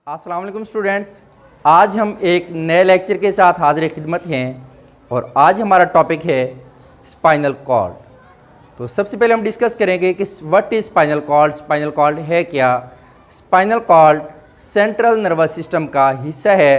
अस्सलाम वालेकुम स्टूडेंट्स, आज हम एक नए लेक्चर के साथ हाजिर खिदमत हैं और आज हमारा टॉपिक है स्पाइनल कॉर्ड। तो सबसे पहले हम डिस्कस करेंगे कि what is spinal cord. Spinal cord है क्या? Spinal cord central nervous system का हिस्सा है।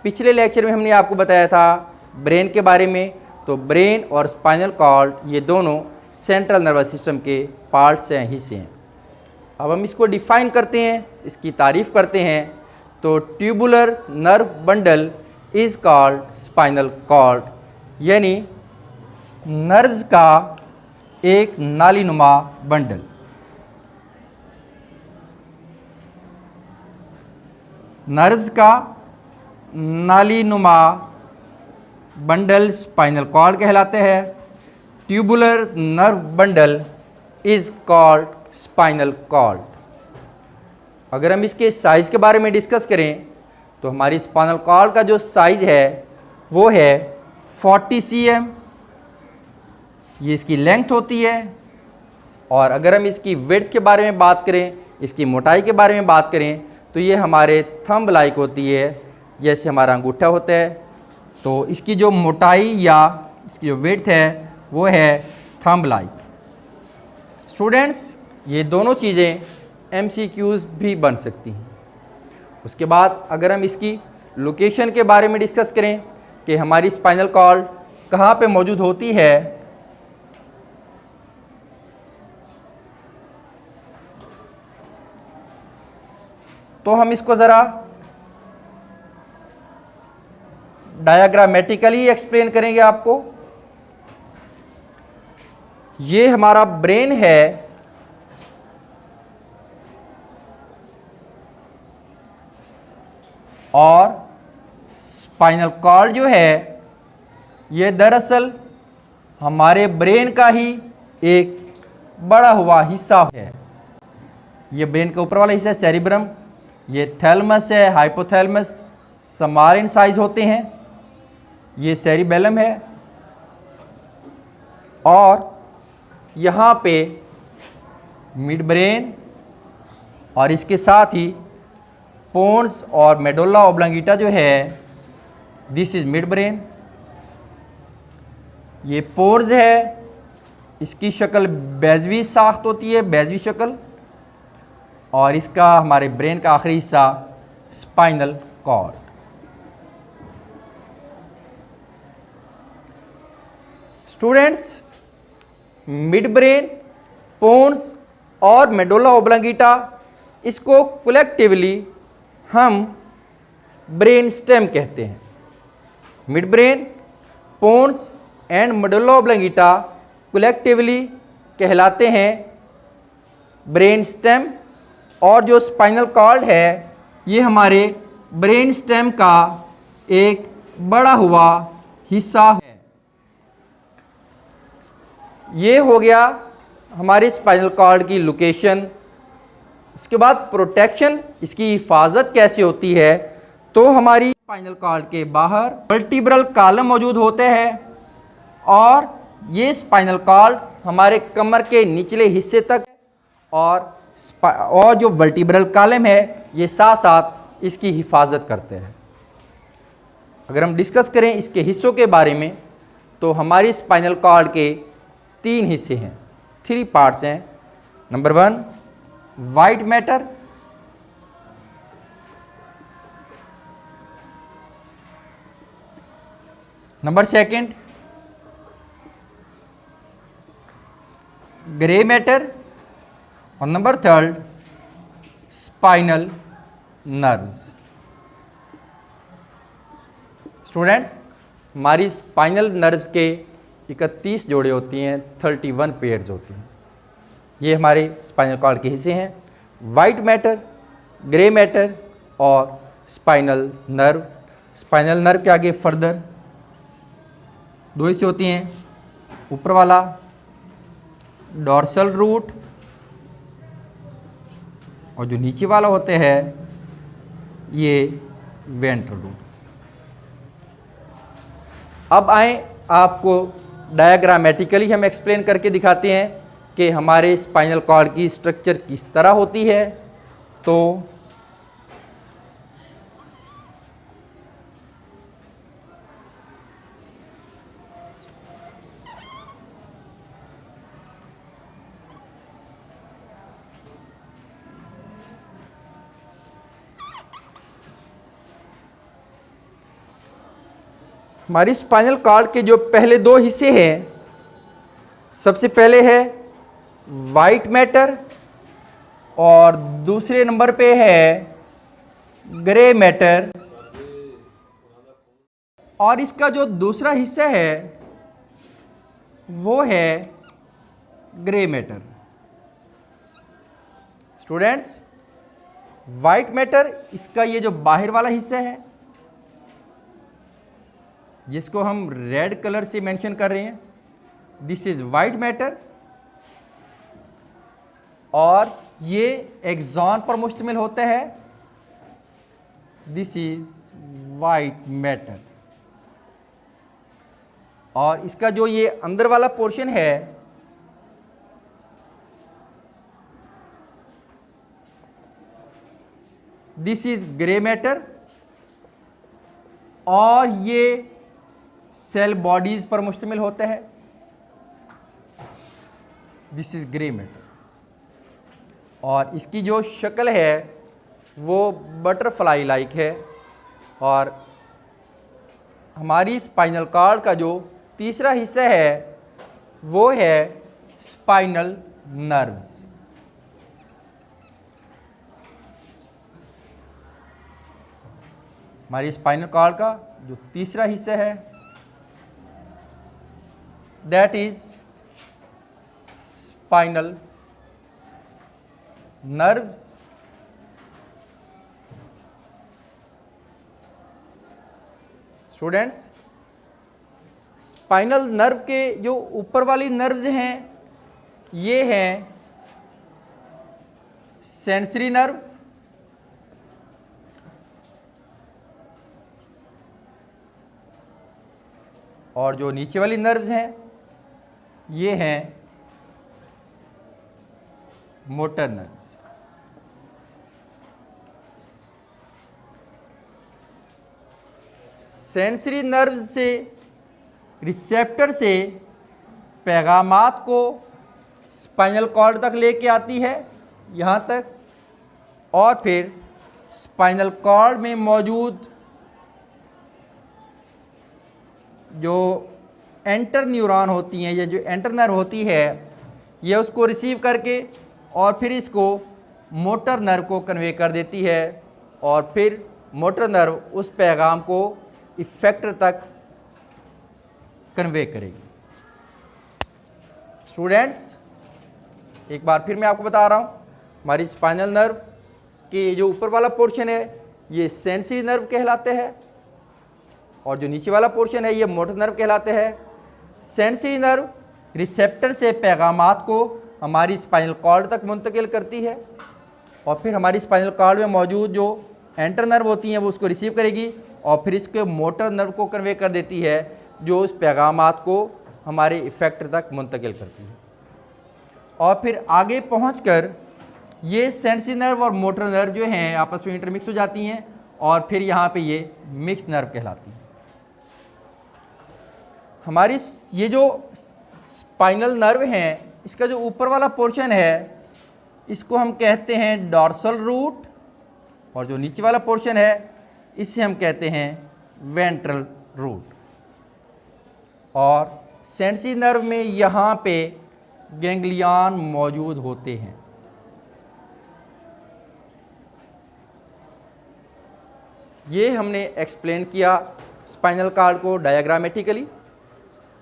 पिछले लेक्चर में हमने आपको बताया था ब्रेन के बारे में। तो ब्रेन और स्पाइनल कॉर्ड ये दोनों सेंट्रल नर्वस सिस्टम के पार्ट्स हैं, हिस्से हैं। अब हम इसको डिफ़ाइन करते हैं, इसकी तारीफ़ करते हैं। तो tubular nerve bundle is called spinal cord, यानी नर्व्स का एक नालीनुमा बंडल। नर्व्स का नालीनुमा बंडल स्पाइनल कॉर्ड कहलाते हैं। Tubular nerve bundle is called spinal cord. अगर हम इसके साइज़ के बारे में डिस्कस करें तो हमारी स्पाइनल कॉर्ड का जो साइज़ है वो है 40 cm, ये इसकी लेंथ होती है। और अगर हम इसकी विड्थ के बारे में बात करें, इसकी मोटाई के बारे में बात करें, तो ये हमारे थंब लाइक होती है, जैसे हमारा अंगूठा होता है। तो इसकी जो मोटाई या इसकी जो विड्थ है वो है थंब लाइक। स्टूडेंट्स, ये दोनों चीज़ें MCQs भी बन सकती हैं। उसके बाद अगर हम इसकी लोकेशन के बारे में डिस्कस करें कि हमारी स्पाइनल कॉर्ड कहाँ पे मौजूद होती है, तो हम इसको ज़रा डायग्रामेटिकली एक्सप्लेन करेंगे आपको। ये हमारा ब्रेन है और स्पाइनल कॉर्ड जो है ये दरअसल हमारे ब्रेन का ही एक बड़ा हुआ हिस्सा है। ये ब्रेन का ऊपर वाला हिस्सा है सेरिब्रम, ये थैलमस है, हाइपोथैलमस, स्मॉल इन साइज होते हैं। ये सेरिबेलम है और यहाँ पे मिड ब्रेन और इसके साथ ही पोन्स और मेडुल्ला ओब्लांगेटा जो है, दिस इज मिड ब्रेन। ये पोर्स है, इसकी शक्ल बेजवी साख्त होती है, बेजवी शक्ल। और इसका हमारे ब्रेन का आखिरी हिस्सा spinal cord. Students, mid brain, pons और मेडुल्ला ओब्लांगेटा, इसको कलेक्टिवली हम ब्रेन स्टेम कहते हैं। Mid brain, pons and medulla oblongata collectively कहलाते हैं ब्रेन स्टेम। और जो स्पाइनल कॉर्ड है ये हमारे ब्रेन स्टेम का एक बड़ा हुआ हिस्सा है। ये हो गया हमारी स्पाइनल कॉर्ड की लोकेशन। इसके बाद प्रोटेक्शन, इसकी हिफाजत कैसे होती है, तो हमारी स्पाइनल कॉर्ड के बाहर वर्टिब्रल कॉलम मौजूद होते हैं और ये स्पाइनल कॉर्ड हमारे कमर के निचले हिस्से तक और जो वर्टिब्रल कॉलम है ये साथ साथ इसकी हिफाजत करते हैं। अगर हम डिस्कस करें इसके हिस्सों के बारे में तो हमारी स्पाइनल कॉर्ड के 3 हिस्से हैं, 3 पार्ट्स हैं। Number 1 white matter, number 2 grey matter और नंबर 3 स्पाइनल नर्व्स। स्टूडेंट्स, हमारी स्पाइनल नर्व्स के 31 जोड़े होती हैं, 31 पेयर्स होती हैं। ये हमारे स्पाइनल कॉर्ड के हिस्से हैं, वाइट मैटर, ग्रे मैटर और स्पाइनल नर्व। स्पाइनल नर्व के आगे फर्दर 2 हिस्से होती हैं, ऊपर वाला डॉर्सल रूट और जो नीचे वाला होते हैं ये वेंट्रल रूट। अब आए आपको डायग्रामेटिकली हम एक्सप्लेन करके दिखाते हैं कि हमारे स्पाइनल कॉर्ड की स्ट्रक्चर किस तरह होती है। तो हमारी स्पाइनल कॉर्ड के जो पहले दो हिस्से हैं, सबसे पहले है वाइट मैटर और दूसरे नंबर पे है ग्रे मैटर। और इसका जो दूसरा हिस्सा है वो है grey matter. Students, white matter इसका ये जो बाहर वाला हिस्सा है, जिसको हम रेड कलर से मेंशन कर रहे हैं, दिस इज वाइट मैटर। और ये एक्सॉन पर मुश्तमिल होता है, दिस इज वाइट मैटर। और इसका जो ये अंदर वाला पोर्शन है, दिस इज ग्रे मैटर। और ये सेल बॉडीज पर मुश्तमिल होता है, दिस इज ग्रे मैटर। और इसकी जो शक्ल है वो बटरफ्लाई लाइक है। और हमारी स्पाइनल कॉर्ड का जो तीसरा हिस्सा है वो है स्पाइनल नर्व्स। हमारी स्पाइनल कॉर्ड का जो तीसरा हिस्सा है that is spinal nerves. Students, spinal nerve के जो ऊपर वाली नर्व्स हैं ये हैं सेंसरी नर्व, और जो नीचे वाली नर्व्स हैं ये हैं मोटर नर्व्स। सेंसरी नर्व से रिसेप्टर से पैगामात को स्पाइनल कॉर्ड तक लेके आती है, यहाँ तक, और फिर स्पाइनल कॉर्ड में मौजूद जो एंटर न्यूरॉन होती हैं या जो एंटर नर्व होती है, ये उसको रिसीव करके और फिर इसको मोटर नर्व को कन्वे कर देती है, और फिर मोटर नर्व उस पैगाम को इफेक्टर तक कन्वे करेगी। स्टूडेंट्स, एक बार फिर मैं आपको बता रहा हूँ, हमारी स्पाइनल नर्व के जो ऊपर वाला पोर्शन है ये सेंसरी नर्व कहलाते हैं, और जो नीचे वाला पोर्शन है ये मोटर नर्व कहलाते हैं। सेंसरी नर्व रिसेप्टर से पैगामात को हमारी स्पाइनल कॉर्ड तक मुंतकिल करती है, और फिर हमारी स्पाइनल कॉर्ड में मौजूद जो एंटर नर्व होती हैं वो उसको रिसीव करेगी, और फिर इसके मोटर नर्व को कन्वे कर देती है, जो उस पैगामात को हमारे इफेक्टर तक मुंतकिल करती है। और फिर आगे पहुंचकर ये सेंसरी नर्व और मोटर नर्व जो हैं आपस में इंटरमिक्स हो जाती हैं, और फिर यहाँ पे ये मिक्स नर्व कहलाती हैं। हमारी ये जो स्पाइनल नर्व हैं, इसका जो ऊपर वाला पोर्शन है इसको हम कहते हैं डॉर्सल रूट, और जो नीचे वाला पोर्शन है इसे हम कहते हैं वेंट्रल रूट। और सेंसरी नर्व में यहाँ पे गैंग्लियन मौजूद होते हैं। ये हमने एक्सप्लेन किया स्पाइनल कॉर्ड को डायग्रामेटिकली।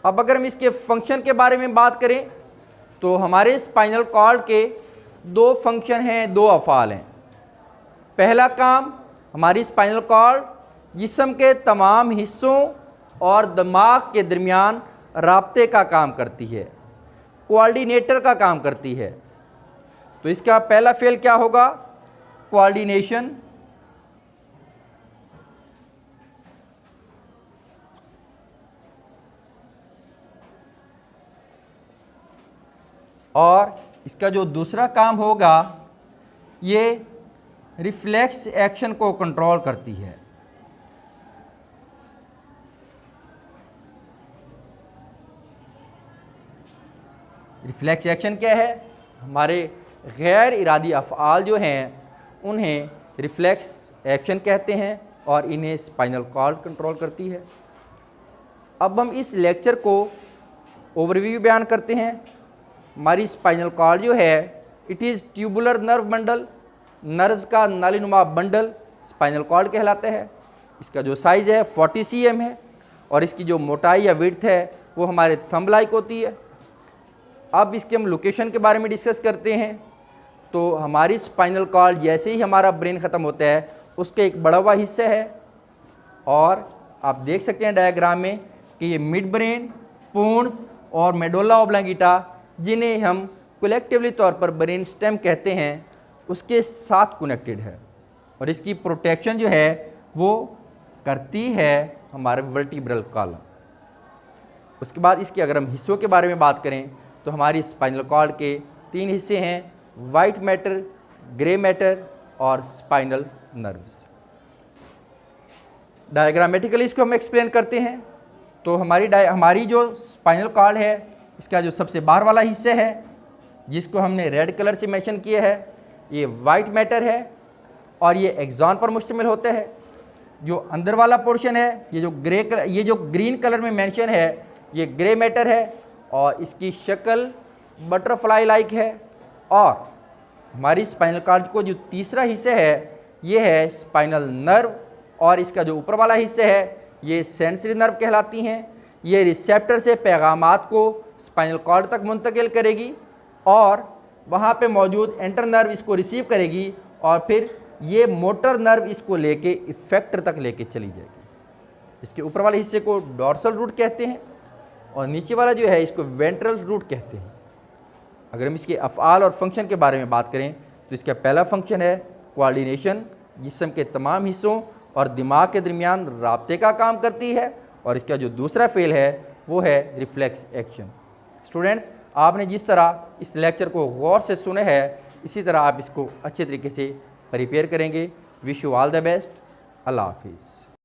अब अगर हम इसके फंक्शन के बारे में बात करें तो हमारे स्पाइनल कॉर्ड के दो फंक्शन हैं, दो अफ़ाल हैं। पहला काम, हमारी स्पाइनल कॉर्ड जिस्म के तमाम हिस्सों और दिमाग के दरमियान राब्ते का काम करती है, कोऑर्डिनेटर का काम करती है। तो इसका पहला फेल क्या होगा? कोऑर्डिनेशन। और इसका जो दूसरा काम होगा ये रिफ्लेक्स एक्शन को कंट्रोल करती है। रिफ्लेक्स एक्शन क्या है? हमारे गैर इरादी अफ़आल जो हैं उन्हें रिफ्लेक्स एक्शन कहते हैं और इन्हें स्पाइनल कॉर्ड कंट्रोल करती है। अब हम इस लेक्चर को ओवरव्यू बयान करते हैं। हमारी स्पाइनल कॉर्ड जो है it is tubular nerve bundle, nerves का नालीनुमा बंडल स्पाइनल कॉर्ड कहलाता है। इसका जो साइज़ है 40 cm है और इसकी जो मोटाई या विड्थ है वो हमारे थंब लाइक होती है। अब इसके हम लोकेशन के बारे में डिस्कस करते हैं। तो हमारी स्पाइनल कॉर्ड जैसे ही हमारा ब्रेन ख़त्म होता है उसके एक बड़ा हुआ हिस्सा है और आप देख सकते हैं डायग्राम में कि ये मिड ब्रेन, पूर्ण्स और मेडुल्ला ऑब्लांगेटा, जिन्हें हम कलेक्टिवली तौर पर ब्रेन स्टेम कहते हैं, उसके साथ कनेक्टेड है और इसकी प्रोटेक्शन जो है वो करती है हमारे वर्टिब्रल कॉलम। उसके बाद इसके अगर हम हिस्सों के बारे में बात करें तो हमारी स्पाइनल कॉर्ड के 3 हिस्से हैं, वाइट मैटर, ग्रे मैटर और स्पाइनल नर्व्स। डायग्रामेटिकली इसको हम एक्सप्लेन करते हैं। तो हमारी जो स्पाइनल कॉर्ड है इसका जो सबसे बाहर वाला हिस्सा है जिसको हमने रेड कलर से मेंशन किया है, ये वाइट मैटर है और ये एक्सॉन पर मुश्तमिल होता है। जो अंदर वाला पोर्शन है ये जो ग्रीन कलर में मेंशन है ये ग्रे मैटर है और इसकी शक्ल बटरफ्लाई लाइक है। और हमारी स्पाइनल कॉर्ड को जो तीसरा हिस्सा है ये है स्पाइनल नर्व और इसका जो ऊपर वाला हिस्सा है ये सेंसरी नर्व कहलाती हैं। ये रिसेप्टर से पैगामात को स्पाइनल कॉर्ड तक मुंतकिल करेगी और वहाँ पे मौजूद एंटर नर्व इसको रिसीव करेगी और फिर ये मोटर नर्व इसको लेके इफेक्टर तक लेके चली जाएगी। इसके ऊपर वाले हिस्से को डॉर्सल रूट कहते हैं और नीचे वाला जो है इसको वेंट्रल रूट कहते हैं। अगर हम इसके अफ़आल और फंक्शन के बारे में बात करें तो इसका पहला फंक्शन है कोऑर्डिनेशन, जिस्म के तमाम हिस्सों और दिमाग के दरमियान राब्ते का काम करती है और इसका जो दूसरा फेल है वो है रिफ्लेक्स एक्शन। स्टूडेंट्स, आपने जिस तरह इस लेक्चर को गौर से सुना है इसी तरह आप इसको अच्छे तरीके से प्रिपेयर करेंगे। Wish you all the best. अल्लाह हाफिज़।